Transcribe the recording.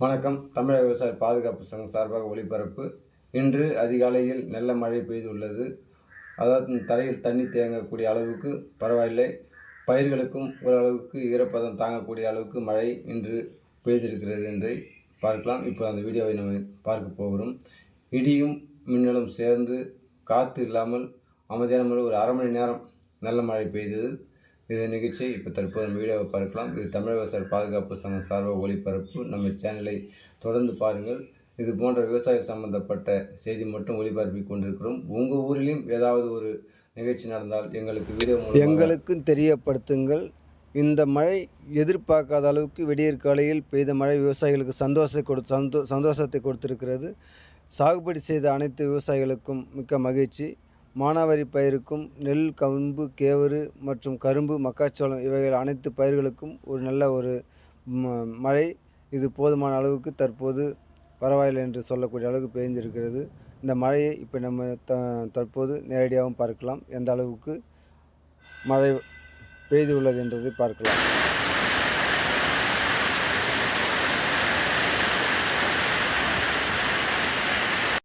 வணக்கம். தமிழக விவசாய பாதுகாப்பு சங்கம் சார்பாக ஒளிபரப்பு. இன்று அதிகாலையில் நல்ல மழை பெய்துள்ளது. அதாவது தரையில் தண்ணி தேங்கக்கூடிய அளவுக்கு பரவாயில்லை. பயிர்களுக்கும் ஓரளவுக்கு ஈரப்பதம் தாங்கக்கூடிய அளவுக்கு மழை இன்று பெய்திருக்கிறது என்று பார்க்கலாம். இப்போ அந்த வீடியோவை நம்ம பார்க்க போகிறோம். இடியும் மின்னலும் சேர்ந்து காற்று இல்லாமல் அமைதியான முறையில் ஒரு அரை மணி நேரம் நல்ல மழை பெய்தது. இது நிகழ்ச்சி இப்போ தற்போது வீடியோவை பார்க்கலாம். இது தமிழக விவசாய பாதுகாப்பு சங்கம் சார்பாக ஒளிபரப்பு. நம்ம சேனலை தொடர்ந்து பாருங்கள். இது போன்ற விவசாய சம்பந்தப்பட்ட செய்தி மட்டும் ஒளிபரப்பி கொண்டிருக்கிறோம். உங்கள் ஊரிலும் ஏதாவது ஒரு நிகழ்ச்சி நடந்தால் எங்களுக்கு வீடியோ மூலம் எங்களுக்கும் தெரியப்படுத்துங்கள். இந்த மழை எதிர்பார்க்காத அளவுக்கு விடியற் காலையில் பெய்த மழை விவசாயிகளுக்கு சந்தோஷத்தை கொடுத்திருக்கிறது. சாகுபடி செய்த அனைத்து விவசாயிகளுக்கும் மிக்க மகிழ்ச்சி. மானாவாரி பயிருக்கும் நெல், கம்பு, கேவரு மற்றும் கரும்பு, மக்காச்சோளம் இவைகள் அனைத்து பயிர்களுக்கும் ஒரு நல்ல ஒரு மழை இது போதுமான அளவுக்கு தற்போது பரவாயில்லை என்று சொல்லக்கூடிய அளவுக்கு பெய்திருக்கிறது. இந்த மழையை இப்போ நம்ம தற்போது நேரடியாகவும் பார்க்கலாம். எந்த அளவுக்கு மழை பெய்துள்ளது என்றதை பார்க்கலாம்.